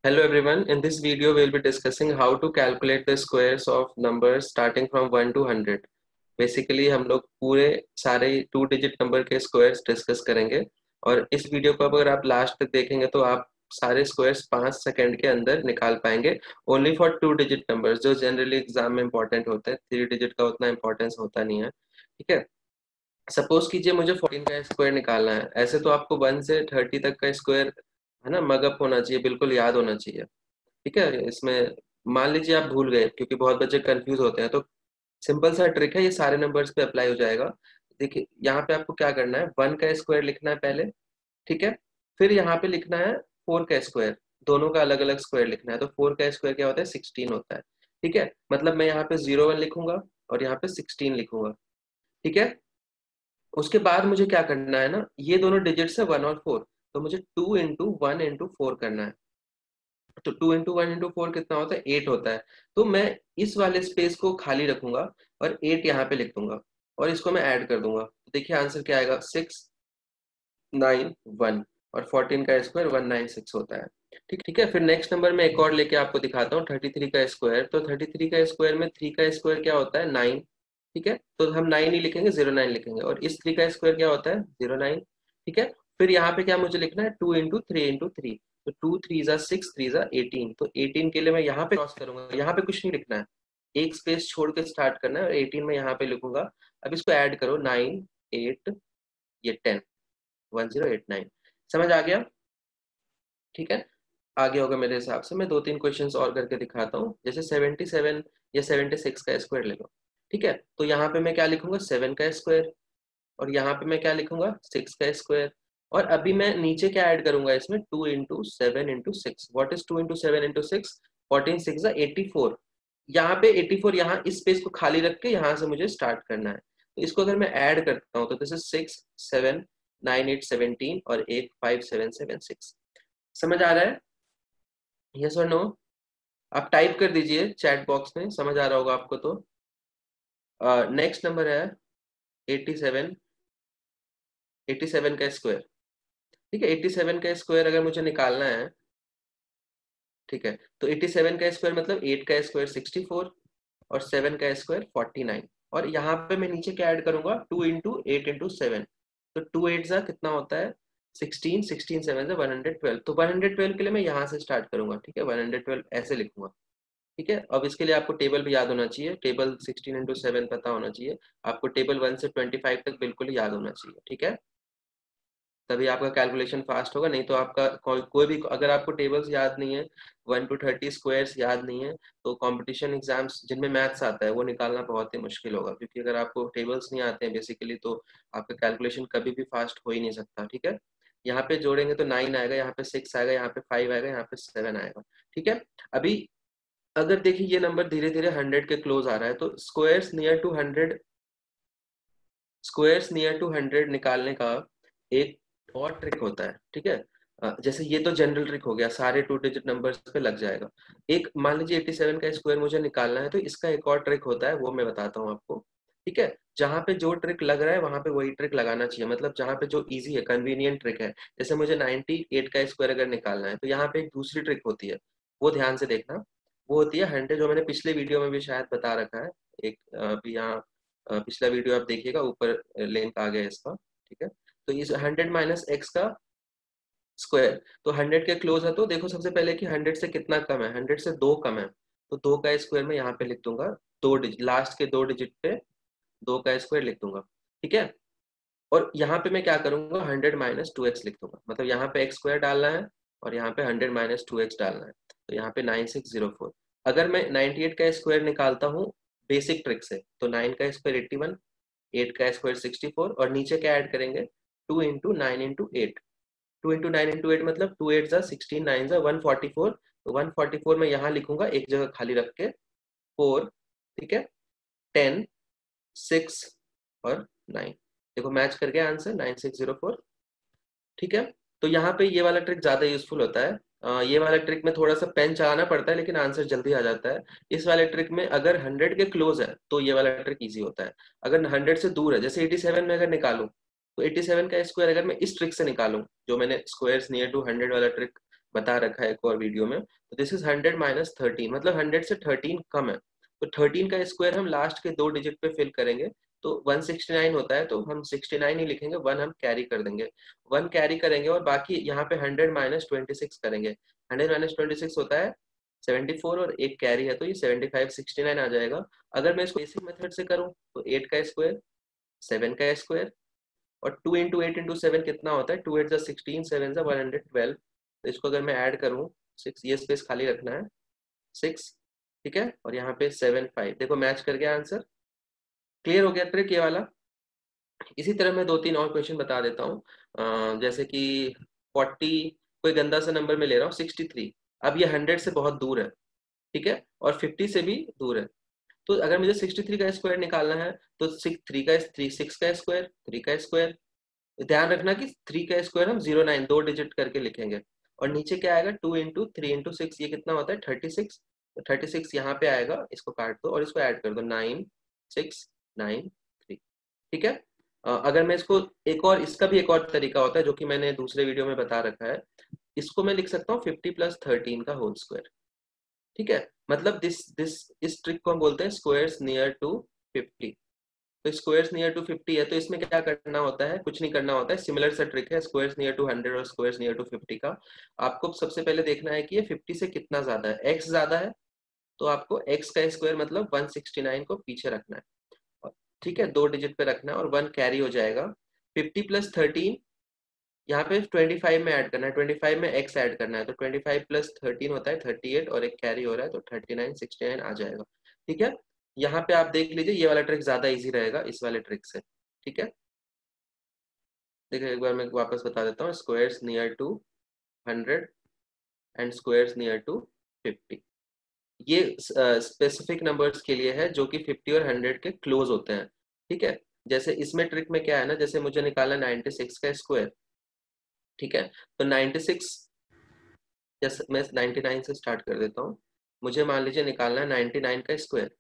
Hello everyone, in this video we'll be discussing how to calculate the squares of numbers starting from 1 to 100. Basically हम लोग पूरे सारे 2 digit number के squares discuss करेंगे और इस वीडियो को अगर आप लास्ट तक देखेंगे तो आप सारे स्क्वायर्स 5 सेकंड के अंदर निकाल पाएंगे ओनली फॉर 2 डिजिट नंबर्स जो जनरली एग्जाम में इंपॉर्टेंट होते हैं। 3 डिजिट का उतना इंपॉर्टेंस होता नहीं है। ठीक है, सपोज कीजिए मुझे 14 का स्क्वायर निकालना है। ऐसे तो आपको 1 से 30 तक का स्क्वायर है ना मगअप होना चाहिए, बिल्कुल याद होना चाहिए। ठीक है, इसमें मान लीजिए आप भूल गए क्योंकि बहुत बच्चे कंफ्यूज होते हैं, तो सिंपल सा ट्रिक है, ये सारे नंबर्स पे अप्लाई हो जाएगा। देखिए यहाँ पे आपको क्या करना है, 1 का स्क्वायर लिखना है पहले। ठीक है, फिर यहाँ पे लिखना है 4 का स्क्वायर, दोनों का अलग अलग स्क्वायर लिखना है। तो 4 का स्क्वायर क्या होता है, 16 होता है। ठीक है, मतलब मैं यहाँ पे 01 लिखूंगा और यहाँ पे 16 लिखूंगा। ठीक है, उसके बाद मुझे क्या करना है ना, ये दोनों डिजिट्स है 1 और 4, तो मुझे 2 इंटू 1 इंटू 4 करना है। तो 2 इंटू 1 इंटू 4 कितना होता है, 8 होता है। तो मैं इस वाले स्पेस को खाली रखूंगा और 8 यहाँ पे लिख दूंगा और इसको मैं ऐड कर दूंगा। तो देखिए आंसर क्या आएगा, 691 और 14 का स्क्वायर 196 होता है। ठीक है, फिर नेक्स्ट नंबर में एक और लेके आपको दिखाता हूँ, 33 का स्क्वायर। तो 33 का स्क्वायर में 3 का स्क्वायर क्या होता है, 9। ठीक है, तो हम 9 ही लिखेंगे, 09 लिखेंगे, और इस 3 का स्क्वायर क्या होता है, 09। ठीक है, फिर यहाँ पे क्या मुझे लिखना है, 2 इंटू 3 इंटू 3। तो 2 3 जा 6, 3 जा 18। तो 18 के लिए मैं यहाँ पे क्रॉस करूंगा, यहाँ पे कुछ नहीं लिखना है, एक स्पेस छोड़ के स्टार्ट करना है और 18 में यहाँ पे लिखूंगा। अब इसको ऐड करो, 9 8 ये 10, 1089। समझ आ गया? ठीक है, आगे होगा मेरे हिसाब से। मैं 2-3 क्वेश्चंस और करके दिखाता हूँ, जैसे 77 या 76 का स्क्वायर ले लो। ठीक है, तो यहाँ पे मैं क्या लिखूंगा, 7 का स्क्वायर, और यहाँ पे मैं क्या लिखूंगा, 6 का स्क्वायर। और अभी मैं नीचे क्या ऐड करूंगा इसमें, 2 into 7 into 6। What is 2 into 7 into 6, 14 6 84। यहाँ पे 84, यहाँ इस स्पेस को खाली रख के यहाँ से मुझे स्टार्ट करना है। तो इसको अगर मैं ऐड करता हूँ तो दिस इज 6 7 9 8 17 और 8 5 7 7 6। समझ आ रहा है, यस और नो? आप टाइप कर दीजिए चैट बॉक्स में, समझ आ रहा होगा आपको। तो नेक्स्ट नंबर है 87, 87 का स्क्वायर। ठीक है, 87 का स्क्वायर अगर मुझे निकालना है, ठीक है, तो 87 का स्क्वायर मतलब 8 का स्क्वायर 64 और 7 का स्क्वायर 49। और यहाँ पे मैं नीचे क्या ऐड करूंगा, 2 इंटू 8 इंटू 7। तो 2 8 जा कितना होता है, 16, 16 7 जा 112। तो 112 के लिए मैं यहाँ से स्टार्ट करूंगा। ठीक है, 112 ऐसे लिखूंगा। ठीक है, अब इसके लिए आपको टेबल भी याद होना चाहिए, टेबल 16 इंटू 7 पता होना चाहिए आपको, टेबल 1 से 25 तक बिल्कुल याद होना चाहिए। ठीक है, तभी आपका कैलकुलेशन फास्ट होगा, नहीं तो आपका कोई भी, अगर आपको टेबल्स याद नहीं है, 1 to 30 स्क्वायर्स याद नहीं है, तो कंपटीशन एग्जाम्स जिनमें मैथ्स आता है वो निकालना बहुत ही मुश्किल होगा, क्योंकि अगर आपको टेबल्स नहीं आते हैं बेसिकली तो आपका कैलकुलेशन कभी भी फास्ट हो ही नहीं सकता। ठीक है, यहाँ पे जोड़ेंगे तो 9 आएगा, यहाँ पे 6 आएगा, यहाँ पे 5 आएगा, यहाँ पे 7 आएगा। ठीक है, अभी अगर देखिए ये नंबर धीरे धीरे 100 के क्लोज आ रहा है, तो स्क्वायर्स नियर टू 100 निकालने का एक और ट्रिक होता है। ठीक है, जैसे ये तो जनरल ट्रिक हो गया, सारे 2 डिजिट नंबर्स पे लग जाएगा। एक मान लीजिए 87 का स्क्वायर मुझे निकालना है, तो इसका एक और ट्रिक होता है, वो मैं बताता हूँ आपको। ठीक है, जहां पे जो ट्रिक लग रहा है वहां पे वही ट्रिक लगाना चाहिए, मतलब जहां पे जो इजी है, कन्वीनियंट ट्रिक है। जैसे मुझे 98 का स्क्वायर अगर निकालना है, तो यहाँ पे एक दूसरी ट्रिक होती है, वो ध्यान से देखना। वो होती है 100, जो मैंने पिछले वीडियो में भी शायद बता रखा है। एक अभी यहाँ पिछला वीडियो आप देखिएगा, ऊपर लिंक आ गया इसका। ठीक है, तो इस 100 माइनस एक्स का स्क्वायर, तो 100 के क्लोज है, तो देखो सबसे पहले कि 100 से कितना कम है, 100 से 2 कम है, तो 2 का स्क्वायर में यहाँ पे लिख दूंगा, 2 डिजिट लास्ट के 2 डिजिट पे 2 का स्क्वायर लिख दूंगा। ठीक है, और यहाँ पे मैं क्या करूंगा, 100 - 2x लिख दूंगा, मतलब यहाँ पे एक्स स्क्वायर डालना है और यहाँ पे 100 - 2x डालना है। तो यहाँ पे 9604। अगर मैं 98 का स्क्वायर निकालता हूँ बेसिक ट्रिक से, तो 9 का स्क्वायर 81, 8 का स्क्वायर 64, और नीचे क्या ऐड करेंगे, 2 इंटू 9 इंटू 8। 2 इंटू 9 इंटू 8 मतलब 2 8 जा 16, 9 जा 144। तो 144 में यहाँ लिखूंगा, एक जगह खाली रख के 4। ठीक है, 10 6 और 9, देखो मैच कर गया आंसर 9604। ठीक है, तो यहाँ पे ये वाला ट्रिक ज्यादा यूजफुल होता है। ये वाला ट्रिक में थोड़ा सा पेन चलाना पड़ता है, लेकिन आंसर जल्दी आ जाता है। इस वाले ट्रिक में अगर 100 के क्लोज है तो ये वाला ट्रिक इजी होता है। अगर 100 से दूर है, जैसे 87 में अगर निकालूं, तो 87 का स्क्वायर अगर मैं इस ट्रिक से निकालूं, जो मैंने स्क्वायर्स नियर टू 100 वाला ट्रिक बता रखा है एक और वीडियो में। तो दिस इज 100 माइनस 13, मतलब 100 से 13 कम है, तो 13 का स्क्वायर हम लास्ट के 2 डिजिट पे फिल करेंगे, तो 169 होता है, तो हम 69 ही लिखेंगे, 1 हम कैरी कर देंगे, 1 कैरी करेंगे और बाकी यहाँ पे 100 माइनस 26 करेंगे। 100 माइनस 26 होता है 74 और एक कैरी है तो ये 75 69 आ जाएगा। अगर मैं इसको बेसिक मेथड से करूँ तो 8 का स्क्वायर, 7 का स्क्वायर और 2 इंटू 8 इंटू 7 कितना होता है, 2 8 जा 16, 7 जा 112। तो इसको अगर मैं ऐड करूँ 6, ये स्पेस खाली रखना है 6, ठीक है, और यहाँ पे 7 5, देखो मैच कर गया आंसर। क्लियर हो गया ट्रिक ये वाला। इसी तरह मैं 2-3 और क्वेश्चन बता देता हूँ। जैसे कि 40, कोई गंदा सा नंबर में ले रहा हूँ 63, अब ये 100 से बहुत दूर है, ठीक है, और 50 से भी दूर है। तो अगर मुझे 63 का स्क्वायर निकालना है तो 6 का स्क्वायर, 3 का स्क्वायर, ध्यान रखना कि 3 का स्क्वायर हम 09 2 डिजिट करके लिखेंगे, और नीचे क्या आएगा 2 इंटू 3 इंटू 6, ये कितना होता है 36, तो 36 यहाँ पे आएगा, इसको काट दो और इसको ऐड कर दो 9 6 9 3, ठीक है। अगर मैं इसको एक और, इसका भी एक और तरीका होता है जो कि मैंने दूसरे वीडियो में बता रखा है, इसको मैं लिख सकता हूँ 50 प्लस 13 का होल स्क्वायर, ठीक है, मतलब दिस दिस इस ट्रिक को हम बोलते हैं स्क्वायर्स नियर टू 50। तो स्क्वायर्स नियर टू 50 है, तो इसमें क्या करना होता है, कुछ नहीं करना होता है, सिमिलर सा ट्रिक है स्क्वायर्स नियर टू 100 और स्क्वायर्स नियर टू 50 का। आपको सबसे पहले देखना है कि ये 50 से कितना ज्यादा है, x ज्यादा है तो आपको x का स्क्वायर मतलब 169 को पीछे रखना है, ठीक है, 2 डिजिट पे रखना है और 1 कैरी हो जाएगा। 50 प्लस 13, यहाँ पे 25 में ऐड करना है, 25 में x ऐड करना है, तो 25 प्लस 13 होता है 38 और एक कैरी हो रहा है तो 39 69 आ जाएगा, ठीक है। यहाँ पे आप देख लीजिए ये वाला ट्रिक ज्यादा इजी रहेगा इस वाले ट्रिक से, ठीक है। देखिए एक बार मैं वापस बता देता हूँ, squares near to 100 and squares near to 50, ये स्पेसिफिक नंबर्स के लिए है जो कि 50 और 100 के क्लोज होते हैं, ठीक है। जैसे इसमें ट्रिक में क्या है ना, जैसे मुझे निकाला 96 का स्क्वायर, ठीक है, तो 96, जैसे मैं 99 से स्टार्ट कर देता हूँ, मुझे मान लीजिए निकालना है 99 का स्क्वायर।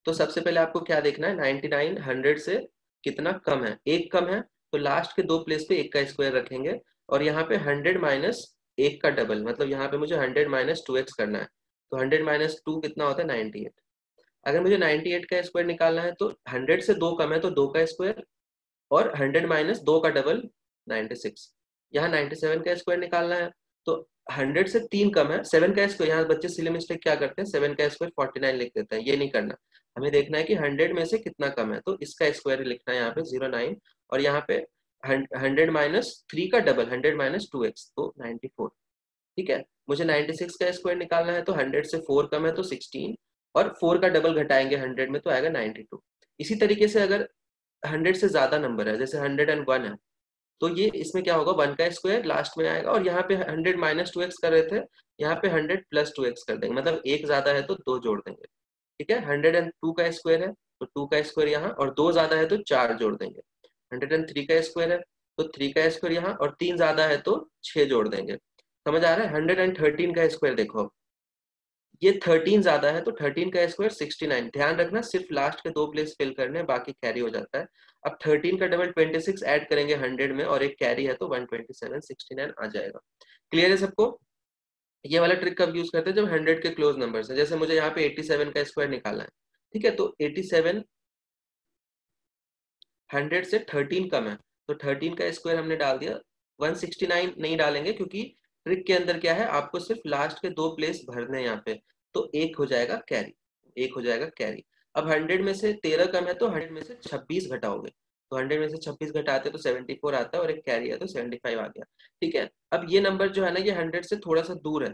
तो सबसे पहले आपको क्या देखना है, 99 100 से कितना कम है, एक कम है, तो लास्ट के 2 प्लेस पे एक का स्क्वायर रखेंगे, और यहाँ पे 100 माइनस एक का डबल, मतलब यहाँ पे मुझे 100 माइनस 2x करना है, तो 100 माइनस 2 कितना होता है 98। अगर मुझे 98 का स्क्वायर निकालना है तो 100 से 2 कम है तो 2 का स्क्वायर, और 100 माइनस 2 का डबल 96। यहाँ 97 का स्क्वायर निकालना है तो 100 से 3 कम है, 7 का स्क्वायर, यहाँ बच्चे सिली मिस्टेक क्या करते हैं 7 का स्क्वायर 49 लिख देते हैं, ये नहीं करना, हमें देखना है कि 100 में से कितना कम है, तो इसका स्क्वायर लिखना है यहाँ पे 09, और यहाँ पे 100 माइनस 3 का डबल 100 माइनस 2x तो 94, ठीक है। मुझे 96 का स्क्वायर निकालना है तो 100 से 4 कम है तो 16, और 4 का डबल घटाएंगे 100 में तो आएगा 92। इसी तरीके से अगर 100 से ज्यादा नंबर है, जैसे 101 है, तो ये इसमें क्या होगा 1 का स्क्वायर लास्ट में आएगा, और यहाँ पे 100 माइनस 2x कर रहे थे, यहाँ पे 100 प्लस 2x कर देंगे, मतलब एक ज्यादा है तो 2 जोड़ देंगे, ठीक है। 102 का स्क्वायर है तो 2 का स्क्वायर यहाँ, और 2 ज्यादा है तो 4 जोड़ देंगे। 103 का स्क्वायर है तो 3 का स्क्वायर यहाँ, और 3 ज्यादा है तो 6 जोड़ देंगे। समझ आ रहा है। 113 का स्क्वायर देखो, ये 13 ज्यादा है तो 13 का स्क्वायर 69, ध्यान रखना सिर्फ लास्ट के 2 प्लेस फिल करने, बाकी कैरी हो जाता है। अब 13 का डबल 26 ऐड करेंगे 100 में, और एक कैरी है तो 127 69 आ जाएगा। क्लियर है सबको। ये वाला ट्रिक कब यूज करते हैं, जब 100 के क्लोज नंबर है, जैसे मुझे यहाँ पे 87 का स्क्वायर निकालना है, ठीक है, तो 87 100 से 13 कम है, तो 13 का स्क्वायर हमने डाल दिया, 169 नहीं डालेंगे क्योंकि ट्रिक के अंदर क्या है, आपको सिर्फ लास्ट के 2 प्लेस भरने हैं यहाँ पे, तो एक हो जाएगा कैरी, एक हो जाएगा कैरी। अब 100 में से 13 कम है तो 100 में से 26 घटाओगे, तो 100 में से 26 घटाते तो 74 आता है, और एक कैरी है तो 75 आ गया, ठीक है। अब ये नंबर जो है ना, ये 100 से थोड़ा सा दूर है,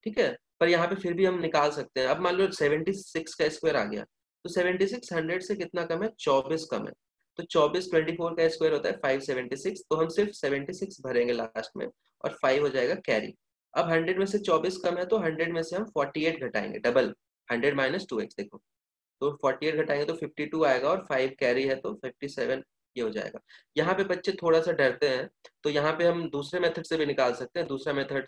ठीक है, पर यहाँ पे फिर भी हम निकाल सकते हैं। अब मान लो 76 का स्क्वायर आ गया, तो 76 100 से कितना कम है, 24 कम है, तो 24 24 का स्क्वायर होता है 576, तो हम सिर्फ 76 भरेंगे लास्ट में, और 5 हो जाएगा कैरी। अब 100 में से 24 कम है तो 100 में से हम 48 घटाएंगे, डबल 100 माइनस 2x, देखो तो 48 घटाएंगे तो 52 आएगा, और 5 कैरी है तो 57, ये हो जाएगा। यहाँ पे बच्चे थोड़ा सा डरते हैं, तो यहाँ पे हम दूसरे मेथड से भी निकाल सकते हैं। दूसरा मेथड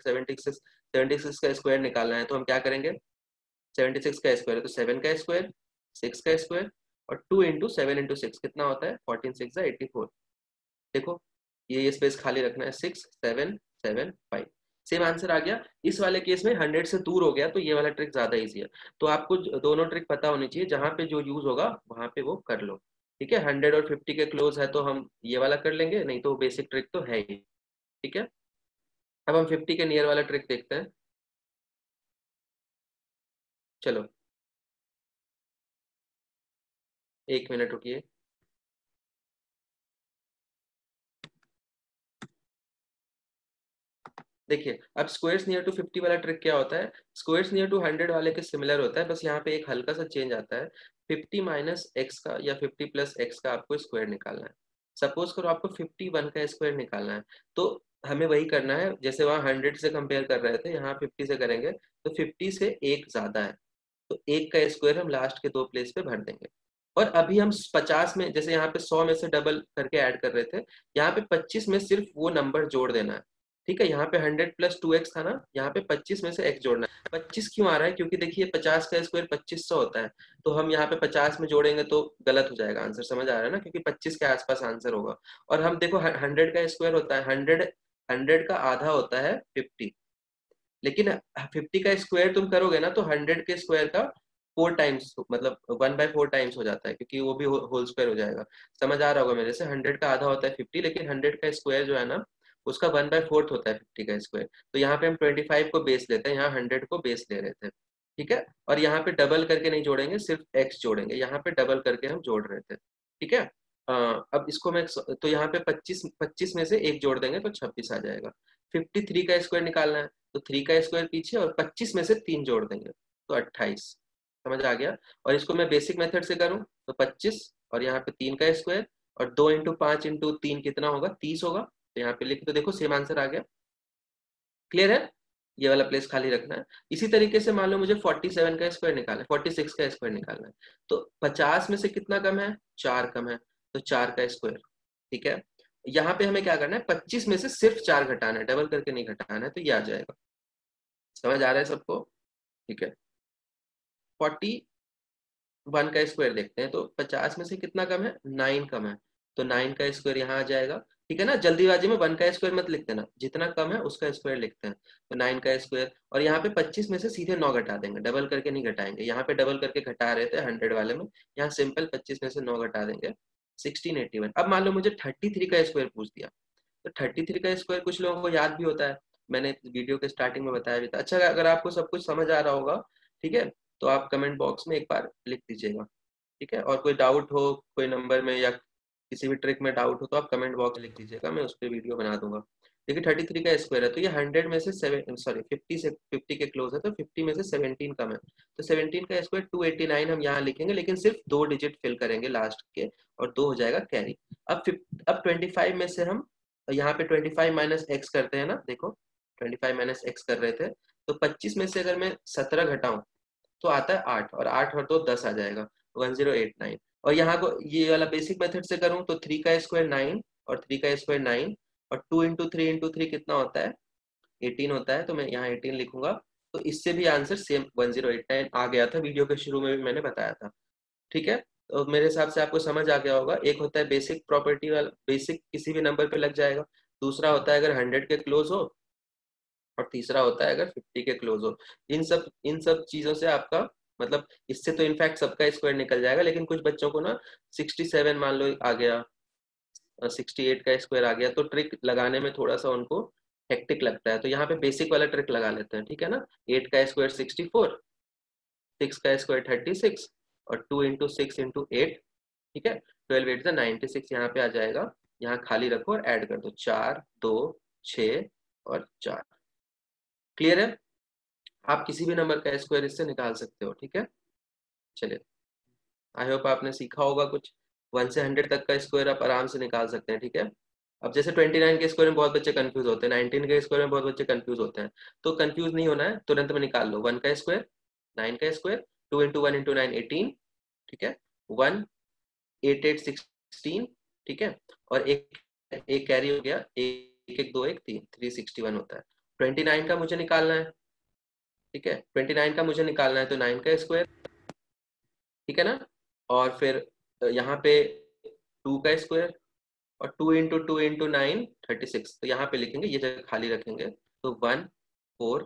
76 का स्क्वायर निकालना है तो हम क्या करेंगे, 76 का स्क्वायर है तो 7 का स्क्वायर, 6 का स्क्वायर, और 2 इंटू 7 इंटू 6 कितना होता है 14 6 84। देखो ये स्पेस खाली रखना है, 6 7 7 5, सेम आंसर आ गया। इस वाले केस में 100 से दूर हो गया तो ये वाला ट्रिक ज्यादा इजी है। तो आपको दोनों ट्रिक पता होनी चाहिए, जहां पे जो यूज होगा वहां पे वो कर लो। ठीक है, 100 और 50 के क्लोज है तो हम ये वाला कर लेंगे, नहीं तो बेसिक ट्रिक तो है ही। ठीक है, अब हम 50 के नियर वाला ट्रिक देखते हैं। चलो 1 मिनट रुकिए। देखिए अब स्क्वायर्स नियर टू 50 वाला ट्रिक क्या होता है, स्क्वायर्स नियर टू 100 वाले के सिमिलर होता है, बस यहाँ पे एक हल्का सा चेंज आता है। 50 माइनस एक्स का या 50 प्लस एक्स का आपको स्क्वायर निकालना है। सपोज करो आपको 51 का स्क्वायर निकालना है, तो हमें वही करना है जैसे वहां 100 से कंपेयर कर रहे थे, यहाँ 50 से करेंगे तो 50 से एक ज्यादा है, तो एक का स्क्वायर हम लास्ट के दो प्लेस पे भर देंगे। और अभी हम 50 में, जैसे यहाँ पे 100 में से डबल करके ऐड कर रहे थे, यहाँ पे 25 में सिर्फ वो नंबर जोड़ देना है। ठीक है, यहाँ पे 100 प्लस 2x था ना, यहाँ पे 25 में से x जोड़ना है। 25 क्यों आ रहा है, क्योंकि देखिए 50 का स्क्वायर 2500 होता है, तो हम यहाँ पे 50 में जोड़ेंगे तो गलत हो जाएगा आंसर, समझ आ रहा है ना, क्योंकि 25 के आसपास आंसर होगा। और हम देखो 100 का स्क्वायर होता है 100, 100 का आधा होता है 50, लेकिन 50 का स्क्वायर तुम करोगे ना तो 100 के स्क्वायर का 4 टाइम्स, मतलब 1/4 टाइम्स हो जाता है, क्योंकि वो भी होल स्क्वायर हो जाएगा। समझ आ रहा होगा मेरे से, 100 का आधा होता है 50, लेकिन 100 का स्क्वायर जो है ना उसका 1/4 होता है 50 का स्क्वायर। तो यहाँ पे हम 25 को बेस लेते हैं, यहाँ 100 को बेस ले रहे थे। ठीक है, और यहाँ पे डबल करके नहीं जोड़ेंगे, सिर्फ एक्स जोड़ेंगे, यहाँ पे डबल करके हम जोड़ रहे थे। ठीक है, अब इसको मैं, तो यहाँ पे 25 25 में से एक जोड़ देंगे तो 26 आ जाएगा। 53 का स्क्वायर निकालना है, तो 3 का स्क्वायर पीछे और 25 में से 3 जोड़ देंगे तो 28। समझ आ गया। और इसको मैं बेसिक मेथड से करूं तो 25 और यहाँ पे 3 का स्क्वायर, और 2 इंटू 5 इंटू 3 कितना होगा, 30 होगा, तो यहाँ पे लिख, तो देखो सेम आंसर आ गया। क्लियर है, ये वाला प्लेस खाली रखना है। इसी तरीके से मान लो मुझे 47 का स्क्वायर निकालना है, 46 का स्क्वायर निकालना है, तो 50 में से कितना कम है, 4 कम है, तो 4 का स्क्वायर। ठीक है, यहाँ पे हमें क्या करना है, 25 में से सिर्फ 4 घटाना है, डबल करके नहीं घटाना है, तो ये आ जाएगा। समझ आ रहा है सबको। ठीक है, 41 का स्क्वायर देखते हैं, तो 50 में से कितना कम है, 9 कम है, तो 9 का स्क्वायर यहाँ आ जाएगा। ठीक है ना, जल्दीबाजी में 1 का स्क्वायर मत लिखते ना, जितना कम है उसका स्क्वायर लिखते हैं। तो 9 का स्क्वायर, और यहाँ पे 25 में से सीधे 9 घटा देंगे, डबल करके नहीं घटाएंगे, यहाँ पे डबल करके घटा रहे थे 100 वाले में, यहाँ सिंपल 25 में से 9 घटा देंगे, 1681। अब मान लो मुझे 33 का स्क्वायर पूछ दिया, तो 33 का स्क्वायर कुछ लोगों को याद भी होता है, मैंने वीडियो के स्टार्टिंग में बताया भी था। अच्छा, अगर आपको सब कुछ समझ आ रहा होगा, ठीक है, तो आप कमेंट बॉक्स में एक बार लिख दीजिएगा। ठीक है, और कोई डाउट हो कोई नंबर में या किसी भी ट्रिक में डाउट हो तो आप कमेंट बॉक्स में लिख दीजिएगा, मैं उस पर वीडियो बना दूंगा। देखिए 33 का स्क्वायर है, तो ये 100 में से 7, सॉरी 50 से 50 के क्लोज है, तो 50 में से 17 कम है, तो 17 का स्क्वायर 289 हम यहाँ लिखेंगे, लेकिन सिर्फ 2 डिजिट फिल करेंगे लास्ट के, और 2 हो जाएगा कैरी। अब 25 में से हम यहाँ पे 25 माइनस एक्स करते हैं ना, देखो 25 माइनस एक्स कर रहे थे, तो 25 में से अगर मैं 17 घटाऊं तो आता है 8, और 8 और 2 10 आ जाएगा, 1089। और यहाँ को ये वाला बेसिक मेथड से करूं तो 3 का स्क्वायर 9, और 3 का स्क्वायर 9, और 2 इंटू 3 इंटू 3 कितना होता है, 18 होता है, तो मैं यहाँ 18 लिखूंगा। तो इससे भी आंसर सेम 1089 आ गया था, वीडियो के शुरू में भी मैंने बताया था। ठीक है, तो मेरे हिसाब से आपको समझ आ गया होगा। एक होता है बेसिक प्रॉपर्टी वाला, बेसिक किसी भी नंबर पे लग जाएगा, दूसरा होता है अगर 100 के क्लोज हो, और तीसरा होता है अगर 50 के क्लोज हो। इन सब चीजों से आपका, मतलब इससे तो इनफैक्ट सबका स्क्वायर निकल जाएगा, लेकिन कुछ बच्चों को ना 67 मान लो आ गया, 68 का स्क्वायर आ गया, तो ट्रिक लगाने में थोड़ा सा उनको हेक्टिक लगता है, तो यहाँ पे बेसिक वाला ट्रिक लगा लेते हैं। ठीक है ना, 8 का स्क्वायर 64, 6 का स्क्वायर 36, और 2 इंटू 6 इंटू 8। ठीक है, 12 8 96 यहाँ पे आ जाएगा, यहाँ खाली रखो और ऐड कर दो, 4 2 6 और 4। क्लियर है, आप किसी भी नंबर का स्क्वायर इससे निकाल सकते हो। ठीक है, चलिए, आई होप आपने सीखा होगा कुछ। 1 से 100 तक का स्क्वायर आप आराम से निकाल सकते हैं। ठीक है, अब जैसे 29 के स्क्वायर में बहुत बच्चे कंफ्यूज होते हैं, 19 के स्क्वायर में बहुत बच्चे कंफ्यूज होते हैं, तो कंफ्यूज नहीं होना है, तुरंत में निकाल लो। 1 का स्क्वायर 9 का स्क्वायर, 2 इंटू 1 इंटू 9 18। ठीक है, 1 8 8 16। ठीक है, और एक एक कैरी हो गया, एक एक 2 1 3 361 होता है। 29 का मुझे निकालना है। ठीक है, 29 का मुझे निकालना है, तो 9 का स्क्वायर, ठीक है ना, और फिर यहाँ पे 2 का स्क्वायर, और 2 इंटू 2 इंटू 9 36, तो यहाँ पे लिखेंगे, ये जगह खाली रखेंगे, तो 1 4,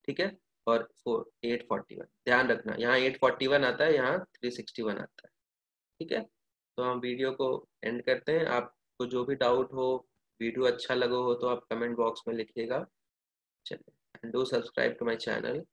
ठीक है, और 841, ध्यान रखना यहाँ 841 आता है, यहाँ 361 आता है, ठीक है। तो हम वीडियो को एंड करते हैं। आपको जो भी डाउट हो, वीडियो अच्छा लगा हो तो आप कमेंट बॉक्स में लिखिएगा। चलिए, and do subscribe to my channel.